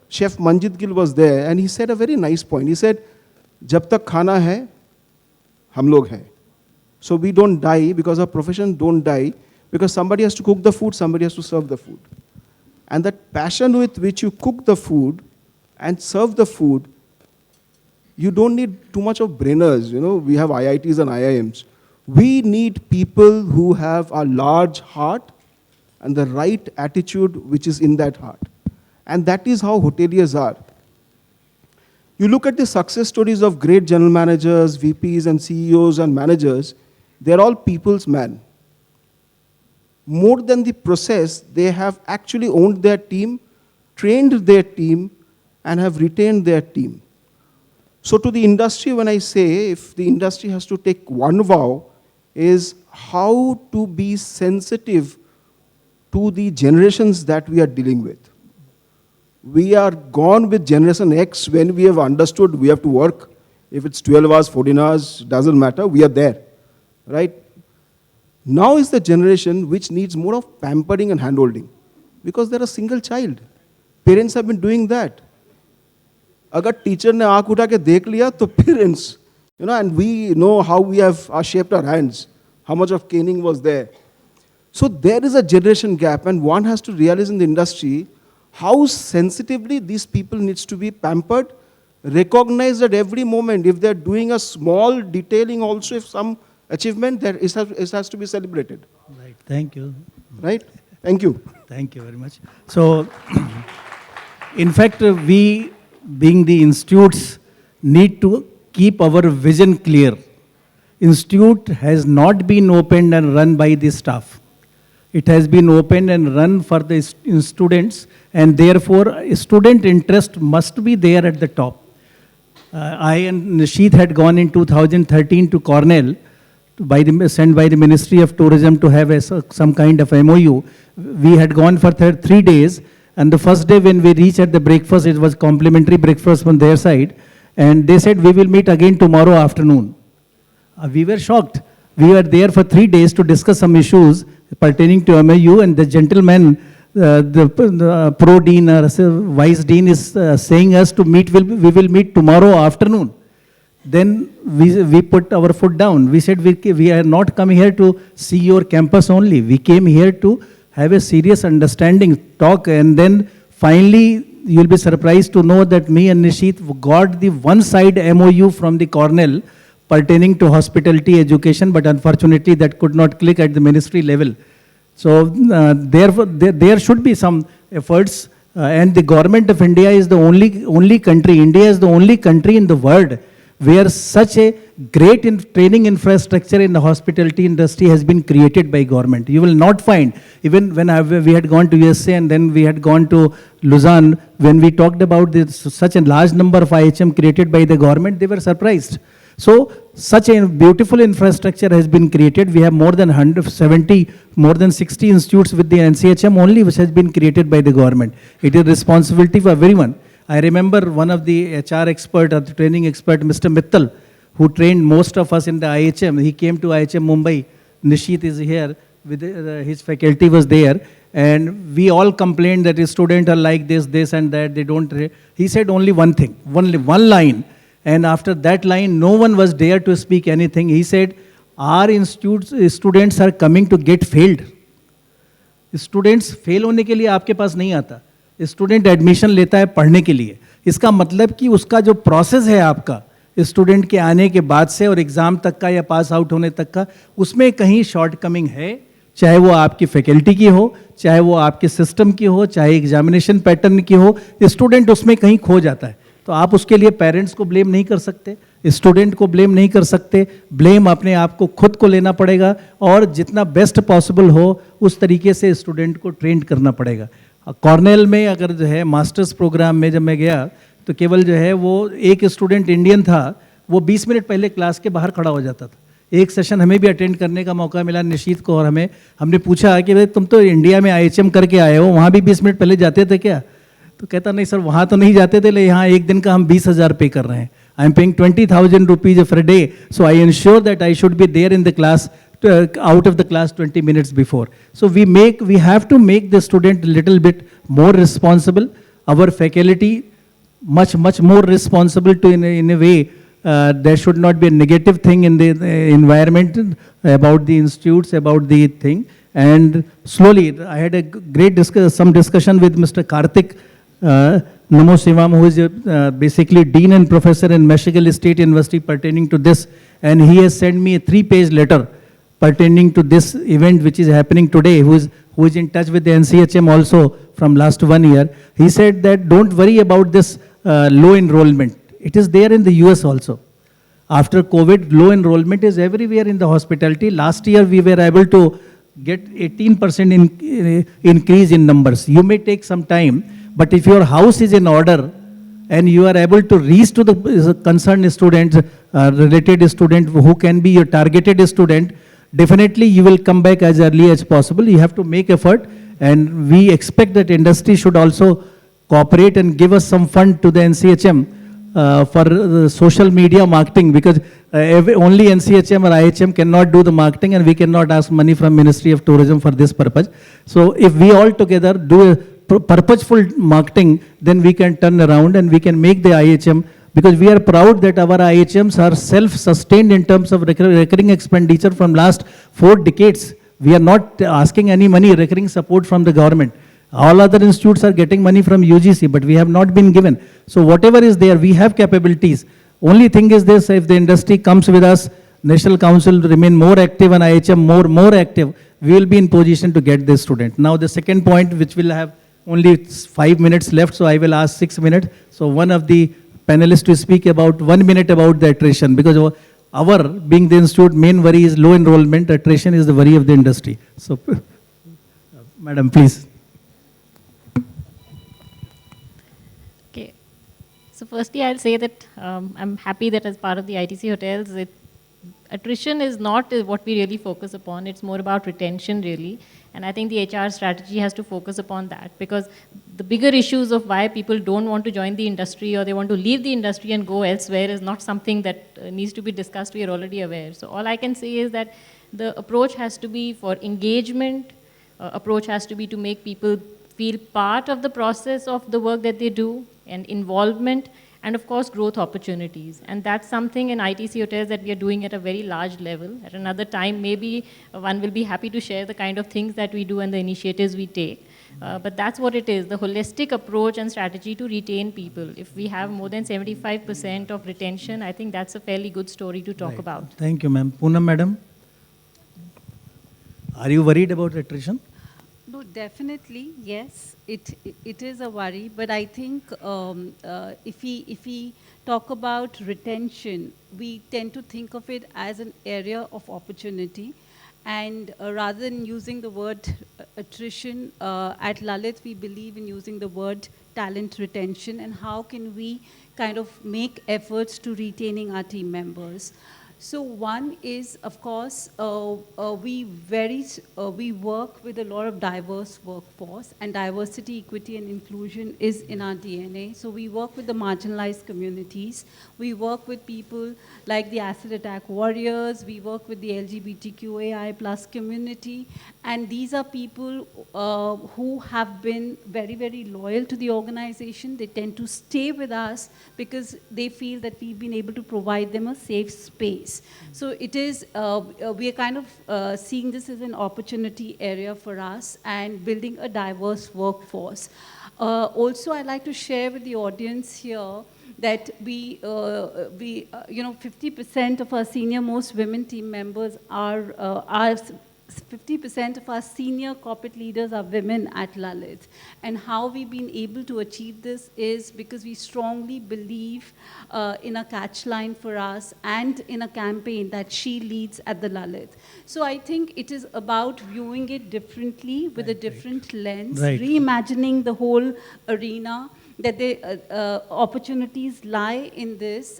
Chef Manjit Gill was there, and he said a very nice point. He said, "Jab tak khana hai, hum log hai." So we don't die because our profession don't die, because somebody has to cook the food, somebody has to serve the food. And that passion with which you cook the food and serve the food, you don't need too much of brainers. We have IITs and IIMs We need people who have a large heart and the right attitude which is in that heart. And that is how hoteliers are. You look at the success stories of great general managers, VPs and CEOs and managers, they're all people's men. More than the process, they have actually owned their team, trained their team, and have retained their team. So to the industry, when I say if the industry has to take one vow, is how to be sensitive to the generations that we are dealing with. We are gone with Generation X when we have understood we have to work. If it's 12 hours, 14 hours, doesn't matter, we are there, right? Now is the generation which needs more of pampering and handholding because they're a single child. Parents have been doing that. अगर teacher ने आँख उठा के देख लिया तो parents, and we know how we have shaped our hands, how much of caning was there. So there is a generation gap, and one has to realize in the industry how sensitively these people needs to be pampered, recognized at every moment. If they're doing a small detailing also, if some achievement, that it has to be celebrated. Right, thank you. Right? Thank you. Thank you very much. So, in fact, we, being the institutes, need to keep our vision clear. Institute has not been opened and run by the staff. It has been opened and run for the students, and therefore, student interest must be there at the top. I and Nishit had gone in 2013 to Cornell, sent by the Ministry of Tourism to have some kind of MOU. We had gone for 3 days, and the first day when we reached at the breakfast, it was complimentary breakfast from their side, and they said, we will meet again tomorrow afternoon. We were shocked. We were there for 3 days to discuss some issues pertaining to MOU, and the gentleman, the pro dean or vice dean is saying us to meet, we will meet tomorrow afternoon. Then we put our foot down. We said we are not coming here to see your campus only. We came here to have a serious understanding, talk, and then finally you'll be surprised to know that me and Nishit got the one-side MOU from the Cornell pertaining to hospitality education, but unfortunately that could not click at the ministry level. So therefore, there should be some efforts, and the government of India is the only country, India is the only country in the world where such a great training infrastructure in the hospitality industry has been created by government. You will not find, even when we had gone to USA and then we had gone to Lausanne, when we talked about such a large number of IHM created by the government, they were surprised. So such a beautiful infrastructure has been created. We have more than 170, more than 60 institutes with the NCHM only, which has been created by the government. It is responsibility for everyone. I remember one of the HR expert or the training expert, Mr. Mittal, who trained most of us in the IHM. He came to IHM Mumbai. Nishit is here, with his faculty was there. And we all complained that his students are like this and that, they don't. He said only one thing, only one line. And after that line, no one was dare to speak anything. He said, our students are coming to get failed. Students fail होने के लिए आपके पास नहीं आता. Student admission लेता है पढ़ने के लिए. इसका मतलब कि उसका जो प्रोसेस है आपका स्टूडेंट के आने के बाद से और एग्ज़ाम तक का या पास आउट होने तक का, उसमें कहीं शॉर्ट कमिंग है, चाहे वो आपकी फैकल्टी की हो, चाहे वो आपके सिस्टम की हो, चाहे एग्जामिनेशन पैटर्न की हो, स्टूडेंट उसमें कहीं खो जाता है. तो आप उसके लिए पेरेंट्स को ब्लेम नहीं कर सकते, स्टूडेंट को ब्लेम नहीं कर सकते, ब्लेम अपने आप को खुद को लेना पड़ेगा और जितना बेस्ट पॉसिबल हो उस तरीके से स्टूडेंट को ट्रेन करना पड़ेगा. कॉर्नेल में अगर जो है मास्टर्स प्रोग्राम में जब मैं गया तो केवल जो है वो एक स्टूडेंट इंडियन था, वो 20 मिनट पहले क्लास के बाहर खड़ा हो जाता था. एक सेशन हमें भी अटेंड करने का मौका मिला निशीत को, और हमने पूछा कि भाई तुम तो इंडिया में IHM करके आए हो, वहाँ भी 20 मिनट पहले जाते थे क्या? तो कहता नहीं सर, वहाँ तो नहीं जाते थे, लेकिन यहाँ एक दिन का हम 20,000 पे कर रहे हैं. I am paying 20,000 rupees for a day, so I ensure that I should be there in the class, out of the class 20 minutes before. So we have to make the student a little bit more responsible, our faculty much more responsible to in a way. There should not be a negative thing in the environment about the institutes, about the thing. And slowly, I had a great discussion with Mr. Karthik Namo Shivam, who is basically Dean and Professor in Michigan State University pertaining to this. And he has sent me a 3-page letter pertaining to this event which is happening today, who is in touch with the NCHM also from last 1 year. He said that don't worry about this low enrollment. It is there in the US also. After COVID, low enrollment is everywhere in the hospitality. Last year, we were able to get 18% increase in numbers. You may take some time, but if your house is in order and you are able to reach to the concerned students, related student who can be your targeted student, definitely you will come back as early as possible. You have to make effort, and we expect that industry should also cooperate and give us some fund to the NCHM for social media marketing, because only NCHM or IHM cannot do the marketing, and we cannot ask money from Ministry of Tourism for this purpose. So if we all together do a purposeful marketing, then we can turn around and we can make the IHM, because we are proud that our IHMs are self-sustained in terms of recurring expenditure from last 4 decades. We are not asking any money, recurring support from the government. All other institutes are getting money from UGC, but we have not been given. So whatever is there, we have capabilities. Only thing is this, if the industry comes with us, National Council remain more active and IHM more active, we will be in position to get this student. Now the second point, which will have only 5 minutes left, so I will ask 6 minutes. So one of the panelists to speak about 1 minute about the attrition, because our, being the institute, main worry is low enrollment. Attrition is the worry of the industry. So, Madam, please. Okay. So firstly, I'll say that I'm happy that as part of the ITC hotels, attrition is not what we really focus upon. It's more about retention, really. And I think the HR strategy has to focus upon that, because the bigger issues of why people don't want to join the industry or they want to leave the industry and go elsewhere is not something that needs to be discussed. We are already aware. So all I can say is that the approach has to be for engagement. Approach has to be to make people feel part of the process of the work that they do, and involvement, and of course growth opportunities. And that's something in ITC hotels that we are doing at a very large level. At another time, maybe one will be happy to share the kind of things that we do and the initiatives we take. But that's what it is, the holistic approach and strategy to retain people. If we have more than 75% of retention, I think that's a fairly good story to talk about. Thank you, ma'am. Poonam, madam, are you worried about attrition? No, definitely, yes. It is a worry, but I think if we talk about retention, we tend to think of it as an area of opportunity. And rather than using the word attrition, at Lalit, we believe in using the word talent retention, and how can we kind of make efforts to retaining our team members. So one is, of course, we work with a lot of diverse workforce, and diversity, equity, and inclusion is in our DNA. So we work with the marginalized communities. We work with people like the acid attack warriors. We work with the LGBTQAI+ community. And these are people who have been very, very loyal to the organization. They tend to stay with us because they feel that we've been able to provide them a safe space. So it is, we are kind of seeing this as an opportunity area for us and building a diverse workforce. Also, I'd like to share with the audience here that we 50% of our senior most women team members are 50% of our senior corporate leaders are women at Lalit. And how we've been able to achieve this is because we strongly believe in a catch line for us and in a campaign that she leads at the Lalit. So I think it is about viewing it differently with a different lens, reimagining the whole arena, that the opportunities lie in this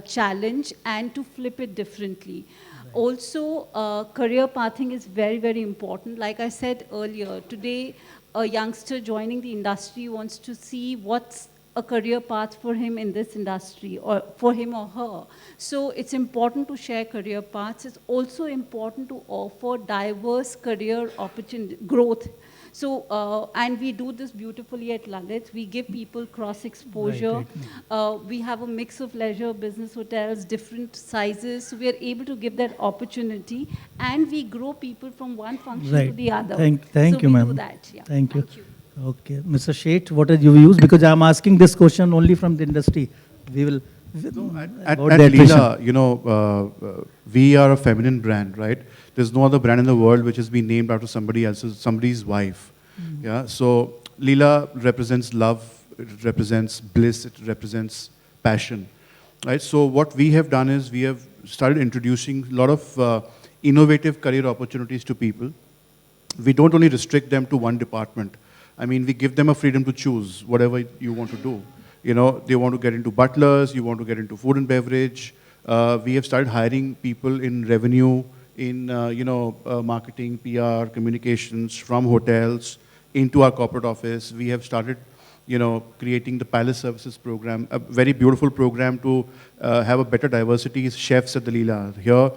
challenge, and to flip it differently. Also, career pathing is very, very important. Like I said earlier, today a youngster joining the industry wants to see what's a career path for him in this industry, or for him or her. So it's important to share career paths. It's also important to offer diverse career opportunity, growth. So, and we do this beautifully at Lalit. We give people cross-exposure. We have a mix of leisure, business hotels, different sizes. So we are able to give that opportunity, and we grow people from one function to the other. Thank you, ma'am. Yeah. Thank you. Okay, Mr. Sheth, what did you use? Because I'm asking this question only from the industry. We will No, about at the attrition. Leela, you know, we are a feminine brand, right? There's no other brand in the world which has been named after somebody else's, somebody's wife. Yeah. So Leela represents love, it represents bliss, it represents passion, right? So what we have done is we have started introducing a lot of innovative career opportunities to people. We don't only restrict them to one department. I mean, we give them a freedom to choose whatever you want to do. You know, they want to get into butlers, you want to get into food and beverage. We have started hiring people in revenue, in marketing, PR, communications, from hotels into our corporate office. We have started, creating the Palace Services program, a very beautiful program to have a better diversity is chefs at the Leela. Here,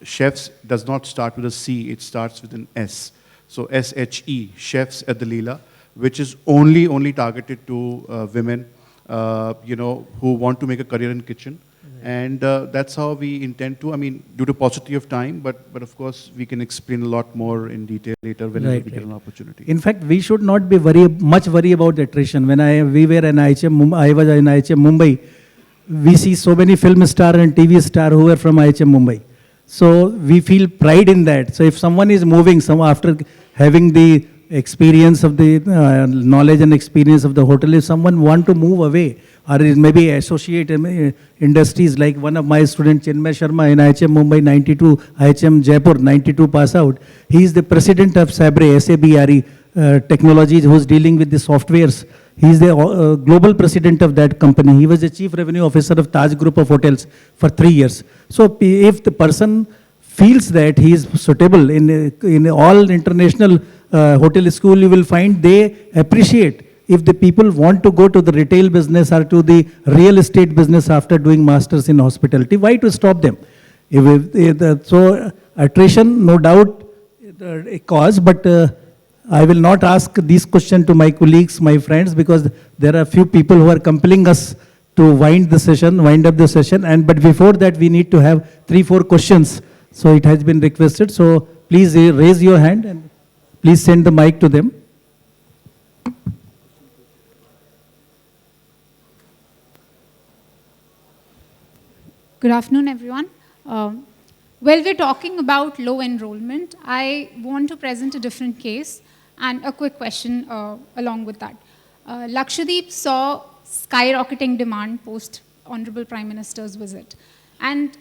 chefs does not start with a C, it starts with an S. So SHE, chefs at the Leela, which is only targeted to women, who want to make a career in kitchen. And that's how we intend to, I mean, due to paucity of time, but of course we can explain a lot more in detail later whenever we get an opportunity. In fact, we should not be much worry about attrition. When we were in IHM, I was in IHM Mumbai, we see so many film star and TV star who are from IHM Mumbai. So we feel pride in that. So if someone is moving, after having the experience of the knowledge and experience of the hotel, if someone want to move away or is maybe associate industries, like one of my students, Chinmay Sharma in IHM Mumbai 92, IHM Jaipur 92 pass out, he is the president of Sabre, SABRE Technologies, who is dealing with the softwares. He is the global president of that company. He was the chief revenue officer of Taj Group of Hotels for 3 years. So if the person feels that he is suitable in all international hotel school, you will find they appreciate if the people want to go to the retail business or to the real estate business after doing masters in hospitality. Why to stop them? So attrition, no doubt, a cause, but I will not ask this question to my colleagues, my friends, because there are a few people who are compelling us to wind up the session. But before that, we need to have 3-4 questions. So it has been requested. So please raise your hand and please send the mic to them. Good afternoon, everyone. While we're talking about low enrollment, I want to present a different case and a quick question along with that. Lakshadweep saw skyrocketing demand post Honorable Prime Minister's visit. And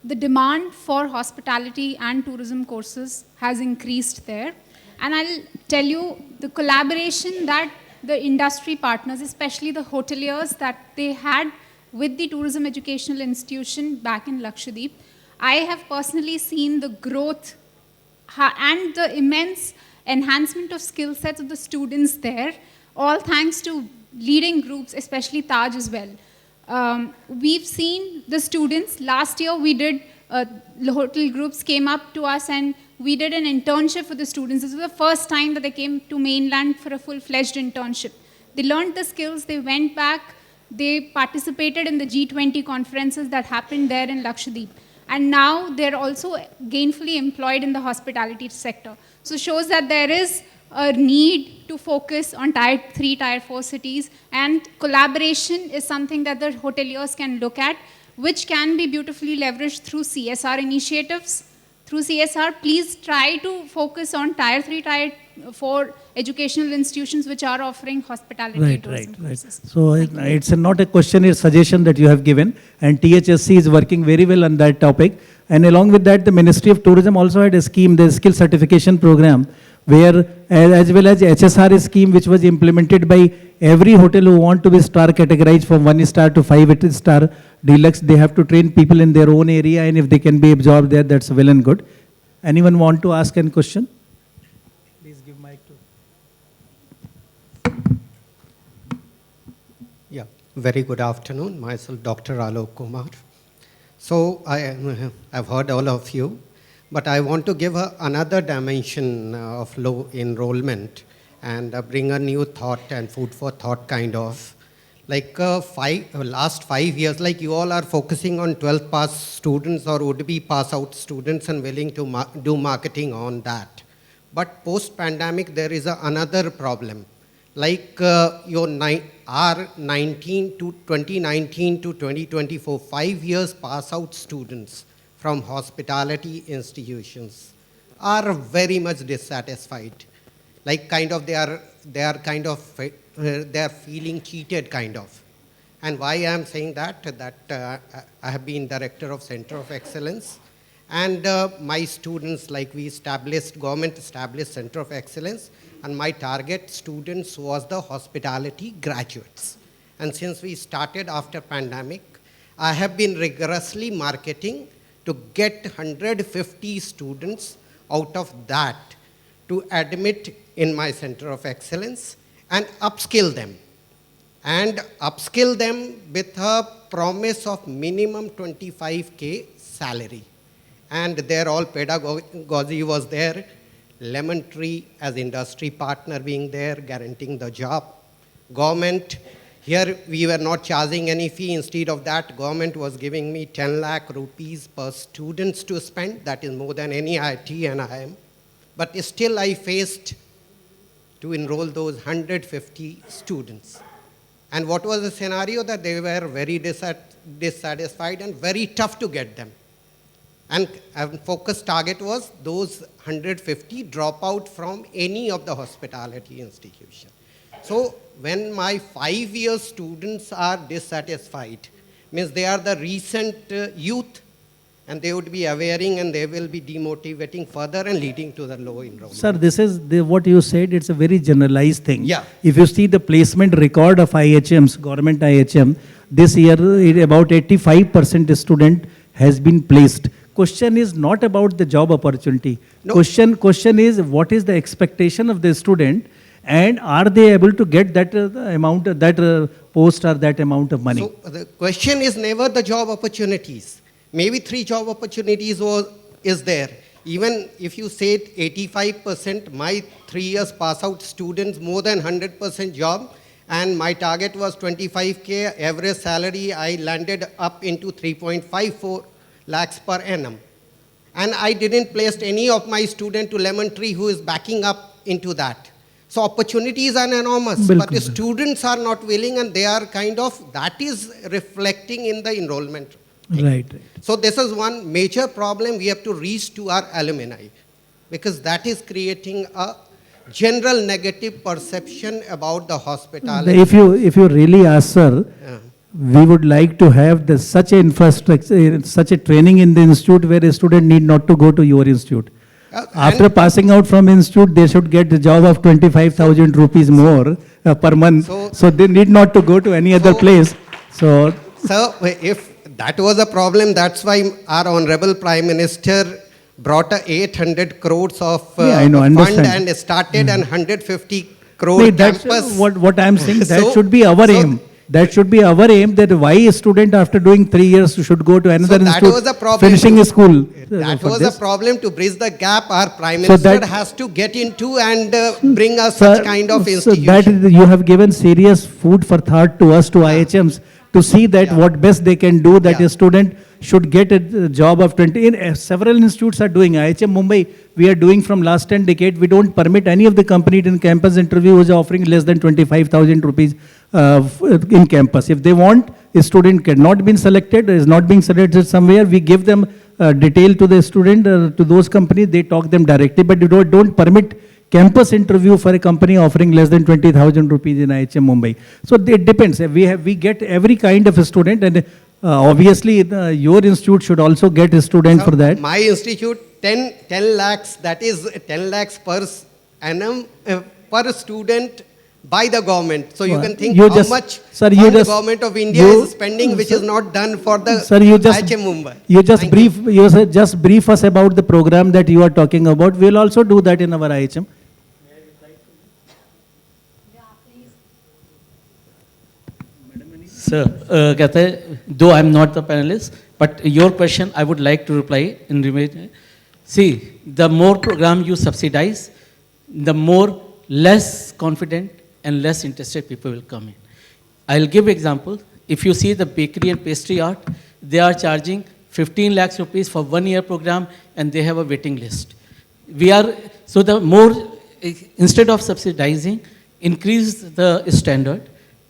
the demand for hospitality and tourism courses has increased there. And I'll tell you the collaboration that the industry partners, especially the hoteliers, that they had with the tourism educational institution back in Lakshadweep. I have personally seen the growth and the immense enhancement of skill sets of the students there, all thanks to leading groups, especially Taj as well. We've seen the students, last year we did, hotel groups came up to us and we did an internship for the students. This was the first time that they came to mainland for a full-fledged internship. They learned the skills, they went back, they participated in the G20 conferences that happened there in Lakshadweep. And now they're also gainfully employed in the hospitality sector. So it shows that there is a need to focus on Tier 3, Tier 4 cities, and collaboration is something that the hoteliers can look at, which can be beautifully leveraged through CSR initiatives. Through CSR, please try to focus on Tier 3, Tier 4 educational institutions which are offering hospitality tourism courses. So it's not a question, it's a suggestion that you have given, and THSC is working very well on that topic. And along with that, the Ministry of Tourism also had a scheme, the skill certification program, where as well as HSR scheme, which was implemented by every hotel who want to be star categorized from 1 star to 5 star deluxe. They have to train people in their own area, and if they can be absorbed there, that's well and good. Anyone want to ask a question? Please give mic to. Yeah, very good afternoon. Myself, Dr. Alok Kumar. So I've heard all of you, but I want to give another dimension of low enrollment and bring a new thought and food for thought kind of. Like last 5 years, like you all are focusing on 12th pass students or would-be pass out students and willing to do marketing on that. But post-pandemic, there is another problem. like our 2019 to 2024, 5 years pass out students from hospitality institutions are very much dissatisfied. Like kind of they are feeling cheated kind of. And why I am saying that, I have been director of Center of Excellence, and my students, like government established Center of Excellence, and my target students was the hospitality graduates. And since we started after pandemic, I have been rigorously marketing to get 150 students out of that to admit in my Center of Excellence and upskill them. And upskill them with a promise of minimum 25K salary. And there all pedagogy was there, Lemon Tree as industry partner being there, guaranteeing the job. Government, here we were not charging any fee. Instead of that, government was giving me 10 lakh rupees per students to spend. That is more than any IIT and IIM. But still I faced to enroll those 150 students. And what was the scenario? That they were very dissatisfied and very tough to get them. And focus target was those 150 drop out from any of the hospitality institution. So when my 5-year students are dissatisfied, means they are the recent youth, and they would be awareing and they will be demotivating further and leading to the low enrollment. Sir, this is what you said, it's a very generalized thing. Yeah. If you see the placement record of IHMs, government IHM, this year about 85% student has been placed. Question is not about the job opportunity. No. Question is what is the expectation of the student, and are they able to get that amount, that post or that amount of money? So the question is never the job opportunities. Maybe 3 job opportunities is there. Even if you say 85%, my 3 years pass out students, more than 100% job, and my target was 25K, average salary, I landed up into 3.54 lakhs per annum. And I didn't place any of my student to Lemon Tree who is backing up into that. So opportunities are enormous, but the students are not willing, and they are that is reflecting in the enrollment. Right. So this is one major problem we have to reach to our alumni, because that is creating a general negative perception about the hospitality. If you really ask, sir, we would like to have such a infrastructure, such a training in the institute where a student need not to go to your institute. After passing out from institute, they should get the job of 25,000 rupees more per month. So they need not to go to any other place. So If that was a problem, that's why our Honorable Prime Minister brought a 800 crores of fund and started an 150 crore that's campus. what I'm saying. That should be our aim. That should be our aim, that why a student after doing 3 years should go to another institute, was a problem finishing a school. That was a problem to bridge the gap. Our Prime Minister has to get into and bring us such kind of institution. So that you have given serious food for thought to us, to IHMs, to see that what best they can do, that a student should get a job of 20. Several institutes are doing. IHM Mumbai, we are doing from last 10 decades. We don't permit any of the company in campus interview who is offering less than 25,000 rupees in campus. If they want, a student cannot be selected, is not being selected somewhere, we give them detail to the student, to those companies, they talk them directly, but you don't permit campus interview for a company offering less than 20,000 rupees in IHM Mumbai. So it depends. We get every kind of a student, and obviously your institute should also get a student for that. My institute, 10 lakhs, that is 10 lakhs per annum per student by the government. So you can think how much the government of India is spending, which is not done for the IHM Mumbai. You just brief us about the program that you are talking about. We will also do that in our IHM. Sir, though I am not the panelist, but your question I would like to reply in remain. See, the more program you subsidize, the more less confident and less interested people will come in. I'll give example. If you see the bakery and pastry art, they are charging 15 lakhs rupees for 1 year program, and they have a waiting list. So the more, instead of subsidizing, increase the standard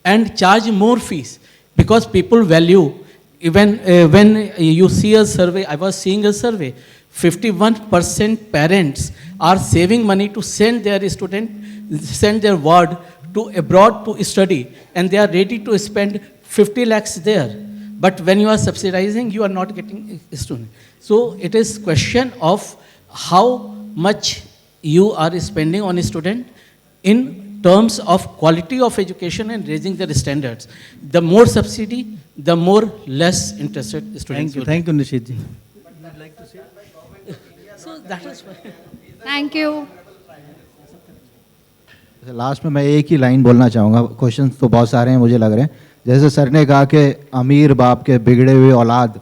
and charge more fees, because people value, even when you see a survey, I was seeing a survey, 51% parents are saving money to send their ward to abroad to study, and they are ready to spend 50 lakhs there. But when you are subsidizing, you are not getting a student. So it is question of how much you are spending on a student in terms of quality of education and raising their standards. The more subsidy, the more less interested students. Thank you, Nishit ji. So that is why. Thank you. Last में मैं एक ही line बोलना चाहूँगा, questions तो बहुत सारे हैं मुझे लग रहे हैं। जैसे सर ने कहा कि अमीर बाप के बिगड़े हुए औलाद,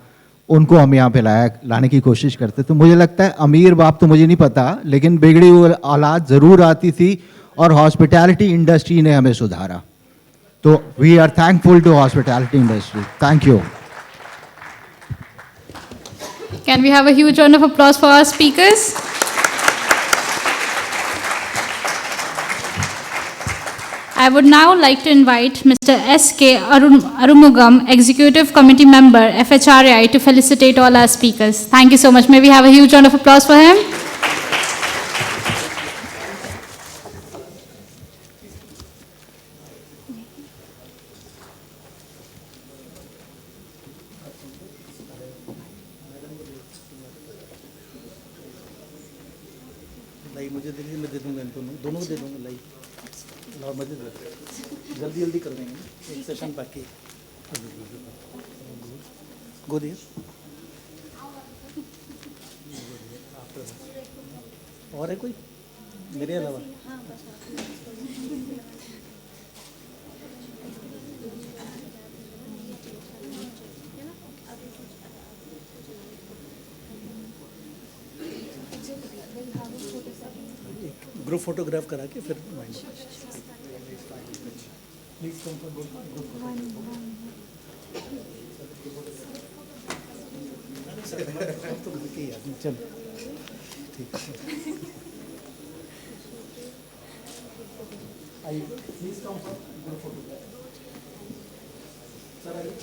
उनको हम यहाँ पे लाने की कोशिश करते, तो मुझे लगता है अमीर बाप तो मुझे नहीं पता, लेकिन बिगड़ी हुई औलाद ज़रूर आती थी और हॉस्पिटैलिटी इंडस्ट्री ने हमें सुधारा। तो we are thankful to hospitality industry. Thank you. Can we have a huge round of applause for our speakers? I would now like to invite Mr. S.K. Arumugam, Executive Committee Member, FHRI, to felicitate all our speakers. Thank you so much. May we have a huge round of applause for him? मुझे दे दीजिए, मैं दे दूंगा इनको, दोनों को दे दूंगा live. मुझे जल्दी जल्दी कर देंगे, एक सेशन बाकी। गो दिए और है कोई मेरे अलावा? ग्रुप फोटोग्राफ करा के फिर प्लीज कम फॉर ग्रुप तो घर के ही आदमी, चलो ठीक है। आइए please come for group photograph. Sir आइए।